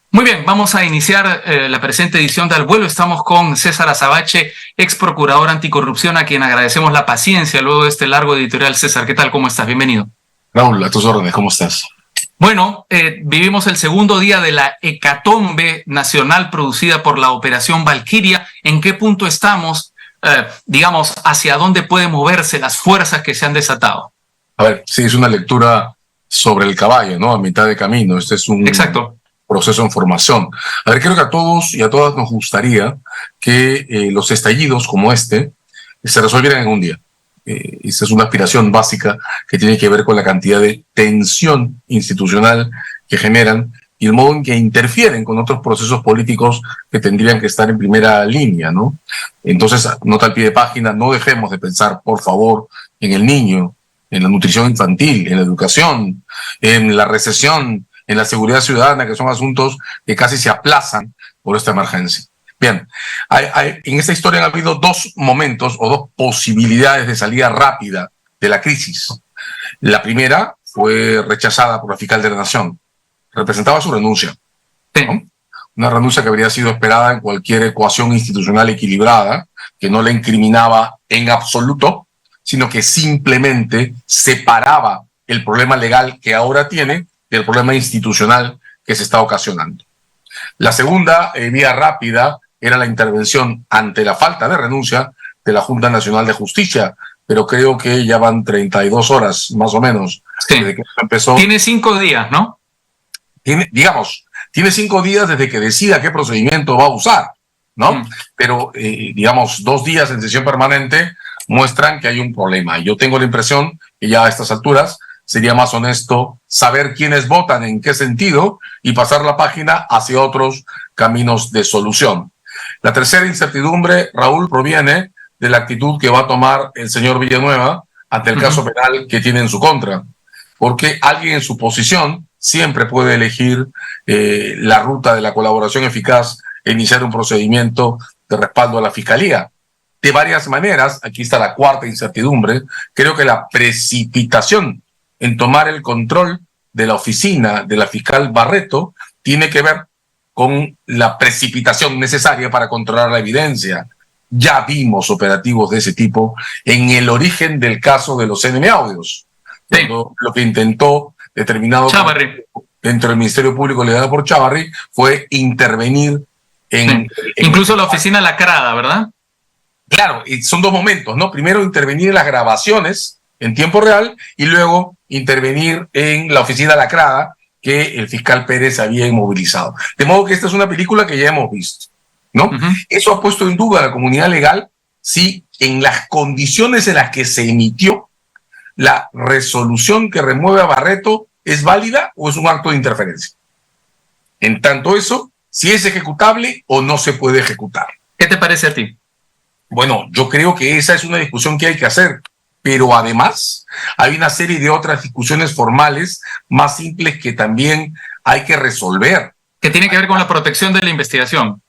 Muy bien, vamos a iniciar la presente edición de Al Vuelo. Estamos con César Azabache, ex procurador anticorrupción, a quien agradecemos la paciencia luego de este largo editorial. César, ¿qué tal? ¿Cómo estás? Bienvenido. Raúl, a tus órdenes, ¿cómo estás? Bueno, vivimos el segundo día de la hecatombe nacional producida por la Operación Valquiria. ¿En qué punto estamos? Digamos, ¿hacia dónde pueden moverse las fuerzas que se han desatado? A ver, sí, es una lectura sobre el caballo, ¿no? A mitad de camino. Este es un proceso en formación. A ver, creo que a todos y a todas nos gustaría que los estallidos como este se resolvieran en un día. Esa es una aspiración básica que tiene que ver con la cantidad de tensión institucional que generan y el modo en que interfieren con otros procesos políticos que tendrían que estar en primera línea, ¿no? Entonces, nota al pie de página, no dejemos de pensar, por favor, en el niño, en la nutrición infantil, en la educación, en la recesión, en la seguridad ciudadana, que son asuntos que casi se aplazan por esta emergencia. Bien, en esta historia han habido dos momentos o dos posibilidades de salida rápida de la crisis. La primera fue rechazada por la fiscal de la Nación. Representaba su renuncia, ¿no? Una renuncia que habría sido esperada en cualquier ecuación institucional equilibrada, que no le incriminaba en absoluto, sino que simplemente separaba el problema legal que ahora tiene del problema institucional que se está ocasionando. La segunda vía rápida era la intervención ante la falta de renuncia de la Junta Nacional de Justicia, pero creo que ya van 32 horas, más o menos, desde que empezó. Tiene 5 días, ¿no? Tiene 5 días desde que decida qué procedimiento va a usar, ¿no? Pero, 2 días en sesión permanente muestran que hay un problema. Yo tengo la impresión que ya a estas alturas sería más honesto saber quiénes votan en qué sentido y pasar la página hacia otros caminos de solución. La tercera incertidumbre, Raúl, proviene de la actitud que va a tomar el señor Villanueva ante el caso penal que tiene en su contra, porque alguien en su posición siempre puede elegir la ruta de la colaboración eficaz e iniciar un procedimiento de respaldo a la fiscalía. De varias maneras, aquí está la cuarta incertidumbre, creo que la precipitación en tomar el control de la oficina de la fiscal Barreto tiene que ver con la precipitación necesaria para controlar la evidencia. Ya vimos operativos de ese tipo en el origen del caso de los NM Audios. Sí. Lo que intentó determinado dentro del Ministerio Público liderado por Chávarri fue intervenir en... Incluso la oficina lacrada, ¿verdad? Claro, y son dos momentos, ¿no? Primero intervenir en las grabaciones en tiempo real y luego intervenir en la oficina lacrada que el fiscal Pérez había inmovilizado. De modo que esta es una película que ya hemos visto, ¿no? Eso ha puesto en duda a la comunidad legal si en las condiciones en las que se emitió la resolución que remueve a Barreto es válida o es un acto de interferencia. En tanto eso, si es ejecutable o no se puede ejecutar. ¿Qué te parece a ti? Bueno, yo creo que esa es una discusión que hay que hacer. Pero además hay una serie de otras discusiones formales más simples que también hay que resolver. Que tiene que ver con la protección de la investigación.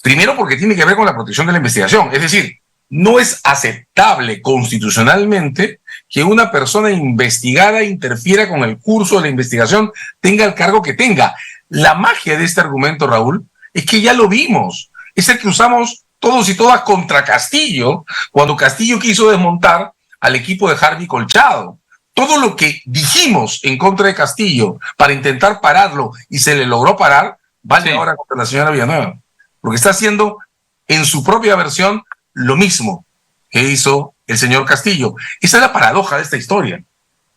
Primero porque tiene que ver con la protección de la investigación. Es decir, no es aceptable constitucionalmente que una persona investigada interfiera con el curso de la investigación, tenga el cargo que tenga. La magia de este argumento, Raúl, es que ya lo vimos. Es el que usamos todos y todas contra Castillo, cuando Castillo quiso desmontar al equipo de Harvey Colchado. Todo lo que dijimos en contra de Castillo para intentar pararlo y se le logró parar, vale ahora contra la señora Villanueva. Porque está haciendo en su propia versión lo mismo que hizo el señor Castillo. Esa es la paradoja de esta historia.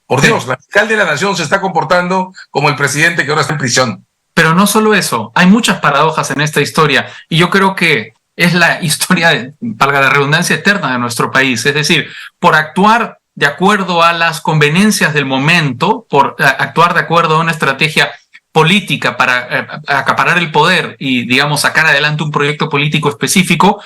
Por Dios, la fiscal de la Nación se está comportando como el presidente que ahora está en prisión. Pero no solo eso, hay muchas paradojas en esta historia y yo creo que es la historia, valga la redundancia, eterna de nuestro país. Es decir, por actuar de acuerdo a las conveniencias del momento, por actuar de acuerdo a una estrategia política para acaparar el poder y, digamos, sacar adelante un proyecto político específico,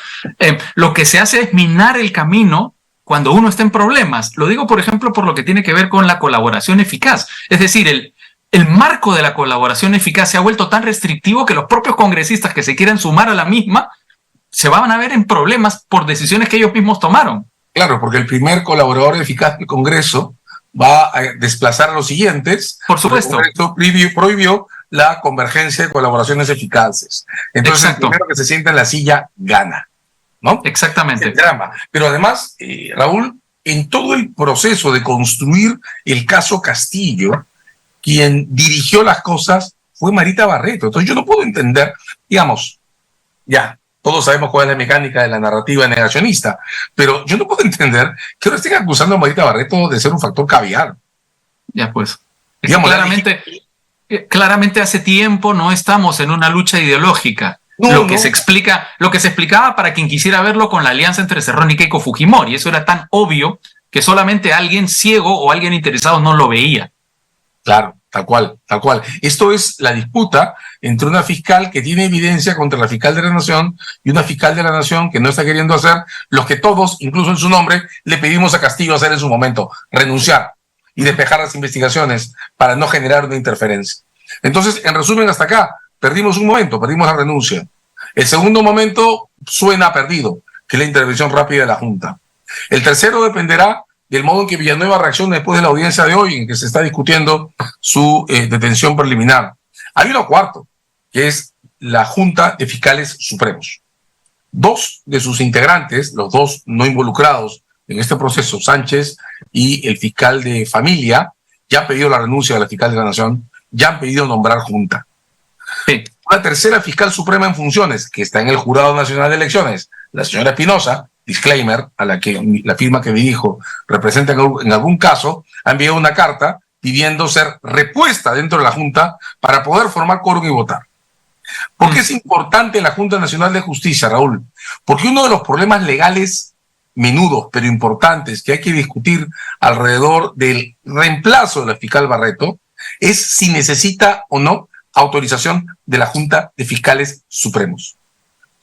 lo que se hace es minar el camino cuando uno está en problemas. Lo digo, por ejemplo, por lo que tiene que ver con la colaboración eficaz. Es decir, el marco de la colaboración eficaz se ha vuelto tan restrictivo que los propios congresistas que se quieran sumar a la misma se van a ver en problemas por decisiones que ellos mismos tomaron. Claro, porque el primer colaborador eficaz del Congreso va a desplazar a los siguientes. Por supuesto. El Congreso prohibió la convergencia de colaboraciones eficaces. Entonces, el primero que se sienta en la silla gana, ¿no? Exactamente. Es el drama. Pero además, Raúl, en todo el proceso de construir el caso Castillo, quien dirigió las cosas fue Marita Barreto. Entonces yo no puedo entender, digamos, ya, todos sabemos cuál es la mecánica de la narrativa negacionista, pero yo no puedo entender que ahora estén acusando a Marita Barreto de ser un factor caviar. Ya pues. Digamos, claramente hace tiempo no estamos en una lucha ideológica. Lo que se explicaba para quien quisiera verlo con la alianza entre Cerrón y Keiko Fujimori. Eso era tan obvio que solamente alguien ciego o alguien interesado no lo veía. Claro, tal cual, tal cual. Esto es la disputa entre una fiscal que tiene evidencia contra la fiscal de la Nación y una fiscal de la Nación que no está queriendo hacer lo que todos, incluso en su nombre, le pedimos a Castillo hacer en su momento, renunciar y despejar las investigaciones para no generar una interferencia. Entonces, en resumen, hasta acá, perdimos un momento, perdimos la renuncia. El segundo momento suena perdido, que es la intervención rápida de la Junta. El tercero dependerá del modo en que Villanueva reaccione después de la audiencia de hoy, en que se está discutiendo su detención preliminar. Hay uno cuarto, que es la Junta de Fiscales Supremos. Dos de sus integrantes, los dos no involucrados en este proceso, Sánchez y el fiscal de familia, ya han pedido la renuncia de la fiscal de la Nación, ya han pedido nombrar Junta. Sí. Una tercera fiscal suprema en funciones, que está en el Jurado Nacional de Elecciones, la señora Espinosa, disclaimer, a la que la firma que dirijo representa en algún caso, ha enviado una carta pidiendo ser repuesta dentro de la Junta para poder formar quórum y votar. ¿Por qué es importante la Junta Nacional de Justicia, Raúl? Porque uno de los problemas legales menudos, pero importantes, que hay que discutir alrededor del reemplazo de la fiscal Barreto, es si necesita o no autorización de la Junta de Fiscales Supremos.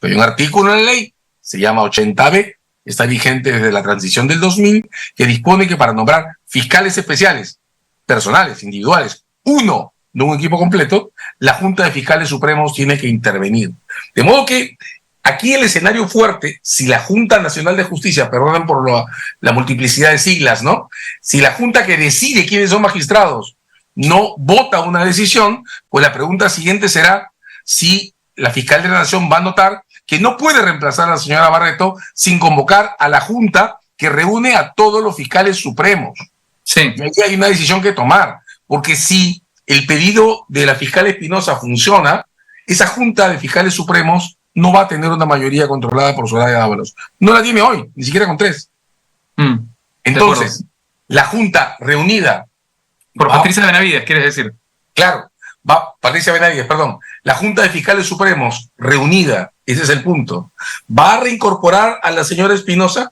Hay un artículo en la ley, se llama 80B, está vigente desde la transición del 2000, que dispone que para nombrar fiscales especiales, personales, individuales, uno de un equipo completo, la Junta de Fiscales Supremos tiene que intervenir. De modo que aquí el escenario fuerte, si la Junta Nacional de Justicia, perdonen por la multiplicidad de siglas, ¿no? Si la Junta que decide quiénes son magistrados no vota una decisión, pues la pregunta siguiente será si la fiscal de la Nación va a notar que no puede reemplazar a la señora Barreto sin convocar a la Junta que reúne a todos los fiscales supremos. Sí. Y aquí hay una decisión que tomar, porque si el pedido de la fiscal Espinosa funciona, esa Junta de Fiscales Supremos no va a tener una mayoría controlada por Soraya Ábalos. No la tiene hoy, ni siquiera con 3. Entonces, la Junta reunida por Patricia Benavides, ¿quieres decir? Claro, Patricia Benavides, perdón. La Junta de Fiscales Supremos, reunida, ese es el punto, ¿va a reincorporar a la señora Espinosa?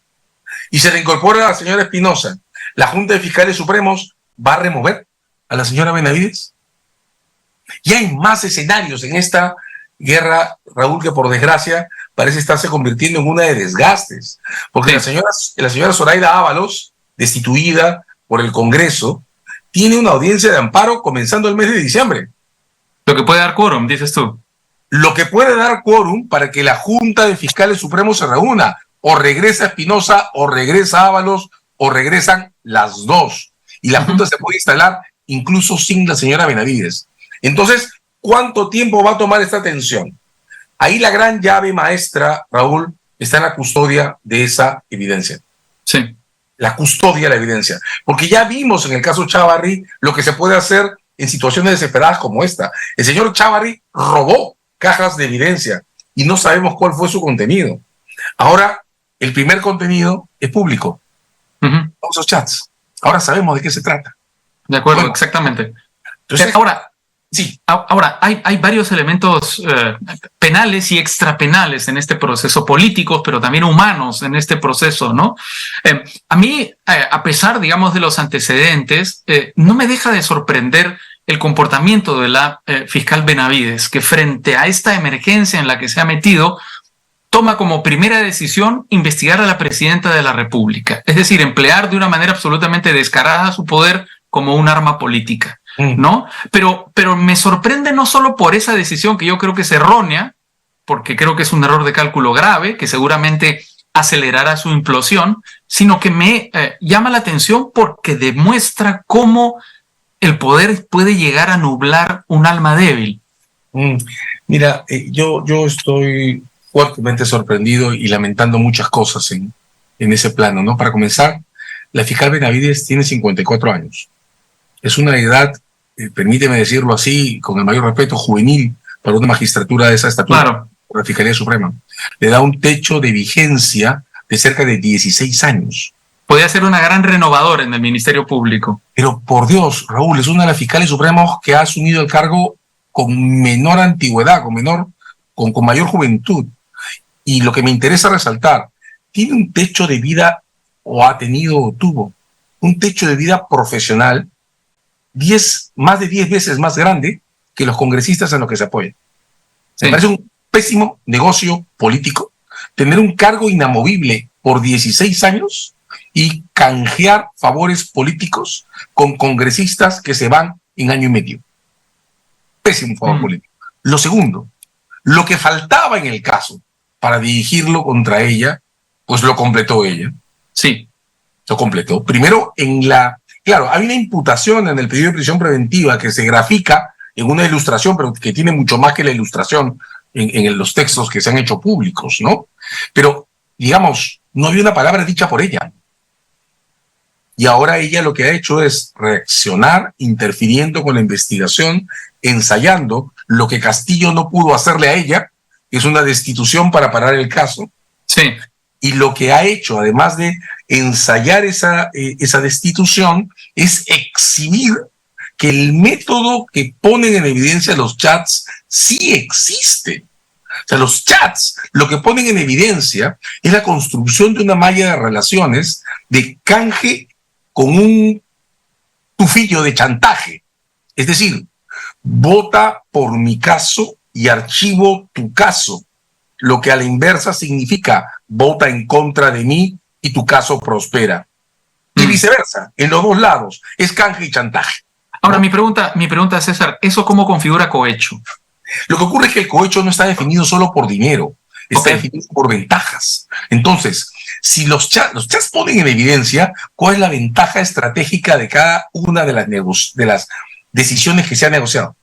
Y se reincorpora a la señora Espinosa. ¿La Junta de Fiscales Supremos va a remover a la señora Benavides? Y hay más escenarios en esta guerra, Raúl, que por desgracia parece estarse convirtiendo en una de desgastes. Porque la señora Zoraida Ábalos, destituida por el Congreso, tiene una audiencia de amparo comenzando el mes de diciembre. Lo que puede dar quórum, dices tú. Lo que puede dar quórum para que la Junta de Fiscales Supremos se reúna. O regresa Espinosa, o regresa Ábalos, o regresan las dos. Y la Junta se puede instalar incluso sin la señora Benavides. Entonces, ¿cuánto tiempo va a tomar esta tensión? Ahí la gran llave maestra, Raúl, está en la custodia de esa evidencia. Sí. La custodia de la evidencia. Porque ya vimos en el caso Chávarri lo que se puede hacer en situaciones desesperadas como esta. El señor Chávarri robó cajas de evidencia y no sabemos cuál fue su contenido. Ahora, el primer contenido es público. Esos chats. Ahora sabemos de qué se trata. De acuerdo, bueno, exactamente. Entonces, Ahora, hay varios elementos penales y extrapenales en este proceso, políticos, pero también humanos en este proceso, ¿no? A mí, a pesar, digamos, de los antecedentes, no me deja de sorprender el comportamiento de la fiscal Benavides, que frente a esta emergencia en la que se ha metido, toma como primera decisión investigar a la presidenta de la República. Es decir, emplear de una manera absolutamente descarada su poder como un arma política. ¿No? Pero me sorprende no solo por esa decisión que yo creo que es errónea, porque creo que es un error de cálculo grave, que seguramente acelerará su implosión, sino que me llama la atención porque demuestra cómo el poder puede llegar a nublar un alma débil. Mm, Mira, yo estoy fuertemente sorprendido y lamentando muchas cosas en ese plano, ¿no? Para comenzar, la fiscal Benavides tiene 54 años. Es una edad, permíteme decirlo así, con el mayor respeto, juvenil para una magistratura de esa estatura, Claro. por la Fiscalía Suprema. Le da un techo de vigencia de cerca de 16 años. Podría ser una gran renovadora en el Ministerio Público. Pero por Dios, Raúl, es una de las fiscales supremos que ha asumido el cargo con menor antigüedad, con mayor juventud. Y lo que me interesa resaltar, tiene un techo de vida, o ha tenido o tuvo, un techo de vida profesional más de 10 veces más grande que los congresistas en los que se apoyan. Sí. Me parece un pésimo negocio político tener un cargo inamovible por 16 años y canjear favores políticos con congresistas que se van en año y medio. Pésimo favor político. Lo segundo, lo que faltaba en el caso para dirigirlo contra ella, pues lo completó ella. Sí. Lo completó. Primero, claro, hay una imputación en el pedido de prisión preventiva que se grafica en una ilustración, pero que tiene mucho más que la ilustración en los textos que se han hecho públicos, ¿no? Pero, digamos, no había una palabra dicha por ella. Y ahora ella lo que ha hecho es reaccionar, interfiriendo con la investigación, ensayando lo que Castillo no pudo hacerle a ella, que es una destitución para parar el caso. Sí. Y lo que ha hecho, además de ensayar esa destitución, es exhibir que el método que ponen en evidencia los chats sí existe. O sea, los chats lo que ponen en evidencia es la construcción de una malla de relaciones de canje con un tufillo de chantaje. Es decir, vota por mi caso y archivo tu caso, lo que a la inversa significa vota en contra de mí y tu caso prospera. Y viceversa, en los dos lados, es canje y chantaje. Ahora, ¿no? mi pregunta, César, ¿eso cómo configura cohecho? Lo que ocurre es que el cohecho no está definido solo por dinero, está definido por ventajas. Entonces, si los chats ponen en evidencia cuál es la ventaja estratégica de cada una de las decisiones que se han negociado.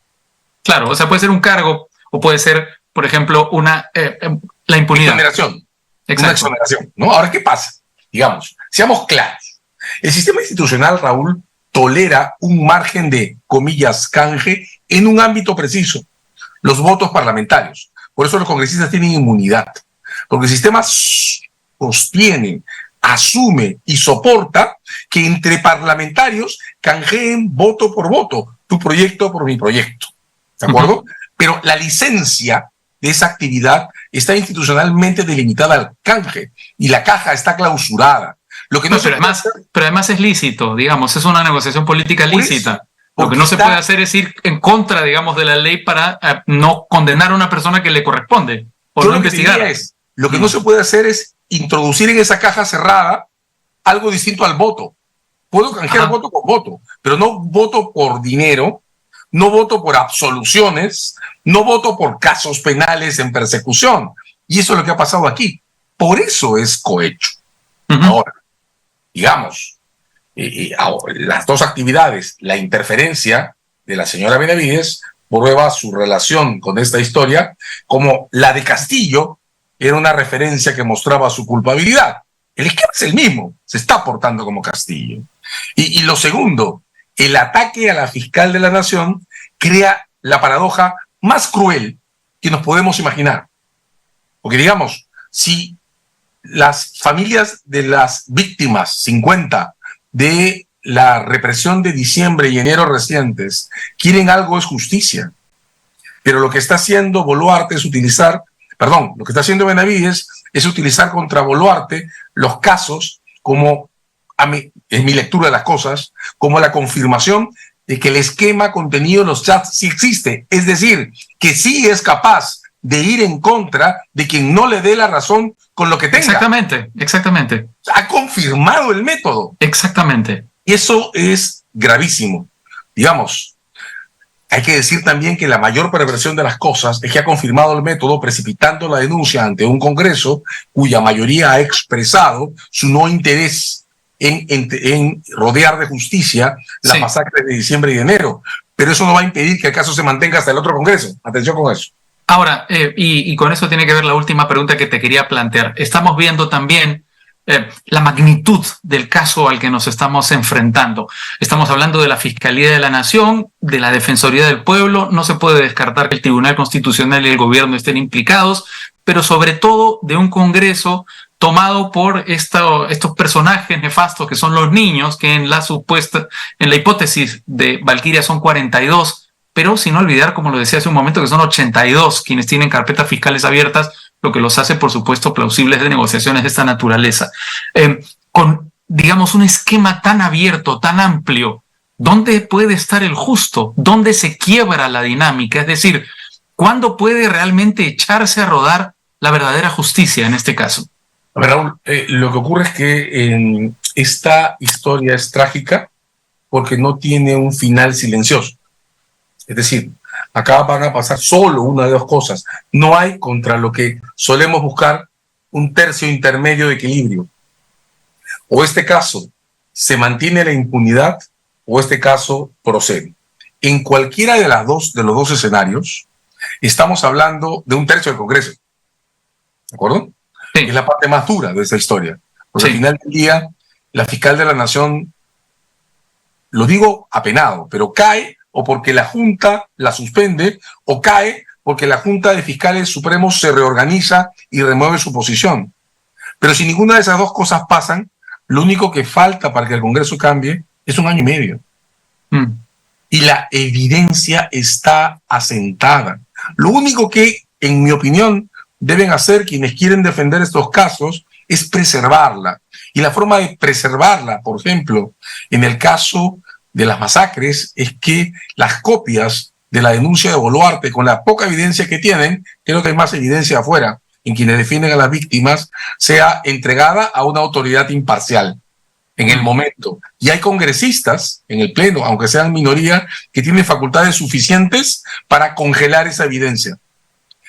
Claro, o sea, puede ser un cargo o puede ser, por ejemplo, la impunidad. Exoneración. Una exoneración, ¿no? Ahora, ¿qué pasa? Digamos, seamos claros. El sistema institucional, Raúl, tolera un margen de, comillas, canje en un ámbito preciso, los votos parlamentarios. Por eso los congresistas tienen inmunidad, porque el sistema sostiene, asume y soporta que entre parlamentarios canjeen voto por voto, tu proyecto por mi proyecto, ¿de acuerdo? Pero la licencia de esa actividad está institucionalmente delimitada al canje y la caja está clausurada. Lo que no pero además es lícito, digamos, es una negociación política lícita. Lo que no se puede hacer es ir en contra, digamos, de la ley para no condenar a una persona que le corresponde o no investigar. Lo que no se puede hacer es introducir en esa caja cerrada algo distinto al voto. Puedo canjear voto con voto, pero no voto por dinero, no voto por absoluciones, no voto por casos penales en persecución. Y eso es lo que ha pasado aquí. Por eso es cohecho. Ahora, digamos, las dos actividades, la interferencia de la señora Benavides prueba su relación con esta historia, como la de Castillo era una referencia que mostraba su culpabilidad. El esquema es el mismo, se está portando como Castillo. Y lo segundo, el ataque a la fiscal de la Nación crea la paradoja más cruel que nos podemos imaginar. Porque digamos, si las familias de las víctimas, 50, de la represión de diciembre y enero recientes, quieren algo, es justicia. Pero lo que está haciendo Boluarte es lo que está haciendo Benavides es utilizar contra Boluarte los casos como, en mi lectura de las cosas, como la confirmación de que el esquema contenido en los chats sí existe. Es decir, que sí es capaz de ir en contra de quien no le dé la razón con lo que tenga. Exactamente. Ha confirmado el método. Exactamente. Y eso es gravísimo. Digamos, hay que decir también que la mayor perversión de las cosas es que ha confirmado el método precipitando la denuncia ante un Congreso cuya mayoría ha expresado su no interés en rodear de justicia las masacres de diciembre y de enero. pero eso no va a impedir que el caso se mantenga hasta el otro Congreso. Atención con eso. Ahora, y con eso tiene que ver la última pregunta que te quería plantear. Estamos viendo también la magnitud del caso al que nos estamos enfrentando. Estamos hablando de la Fiscalía de la Nación, de la Defensoría del Pueblo. No se puede descartar que el Tribunal Constitucional y el gobierno estén implicados, pero sobre todo de un Congreso tomado por estos personajes nefastos que son los niños, que en la hipótesis de Valkyria son 42, pero sin olvidar, como lo decía hace un momento, que son 82 quienes tienen carpetas fiscales abiertas, lo que los hace, por supuesto, plausibles de negociaciones de esta naturaleza. Con, digamos, un esquema tan abierto, tan amplio, ¿dónde puede estar el justo? ¿Dónde se quiebra la dinámica? Es decir, ¿cuándo puede realmente echarse a rodar la verdadera justicia en este caso? A ver, Raúl, lo que ocurre es que esta historia es trágica porque no tiene un final silencioso. Es decir, acá van a pasar solo una de dos cosas. No hay, contra lo que solemos buscar, un tercio intermedio de equilibrio. O este caso se mantiene la impunidad o este caso procede. En cualquiera de los dos escenarios, estamos hablando de un tercio del Congreso. ¿De acuerdo? Sí. Es la parte más dura de esta historia. Porque al final del día, la fiscal de la Nación, lo digo apenado, pero cae o porque la Junta la suspende, o cae porque la Junta de Fiscales Supremos se reorganiza y remueve su posición. Pero si ninguna de esas dos cosas pasan, lo único que falta para que el Congreso cambie es 1 año y medio. Y la evidencia está asentada. Lo único que, en mi opinión, deben hacer quienes quieren defender estos casos es preservarla. Y la forma de preservarla, por ejemplo, en el caso de las masacres, es que las copias de la denuncia de Boluarte, con la poca evidencia que tienen, creo que hay más evidencia afuera, en quienes defienden a las víctimas, sea entregada a una autoridad imparcial en el momento. Y hay congresistas en el Pleno, aunque sean minoría, que tienen facultades suficientes para congelar esa evidencia.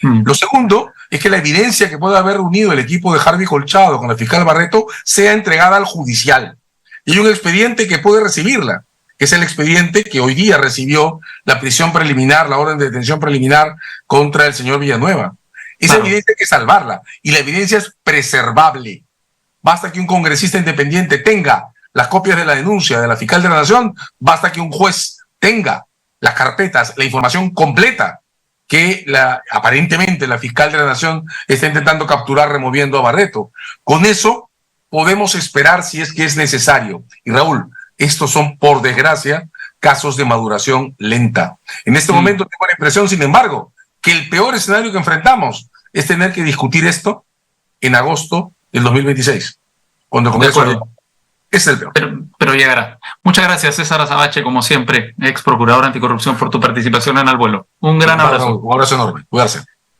Lo segundo es que la evidencia que pueda haber reunido el equipo de Harvey Colchado con la fiscal Barreto sea entregada al judicial. Y hay un expediente que puede recibirla, que es el expediente que hoy día recibió la prisión preliminar, la orden de detención preliminar contra el señor Villanueva. Esa evidencia hay que salvarla, y la evidencia es preservable. Basta que un congresista independiente tenga las copias de la denuncia de la fiscal de la Nación, basta que un juez tenga las carpetas, la información completa que aparentemente la fiscal de la Nación está intentando capturar removiendo a Barreto. Con eso podemos esperar si es que es necesario. Y Raúl, estos son, por desgracia, casos de maduración lenta. En este momento tengo la impresión, sin embargo, que el peor escenario que enfrentamos es tener que discutir esto en agosto del 2026, cuando el Congreso es el peor. Pero llegará. Muchas gracias, César Azabache, como siempre, ex procurador anticorrupción, por tu participación en Al Vuelo. Un gran abrazo. Un abrazo enorme. Cuídate.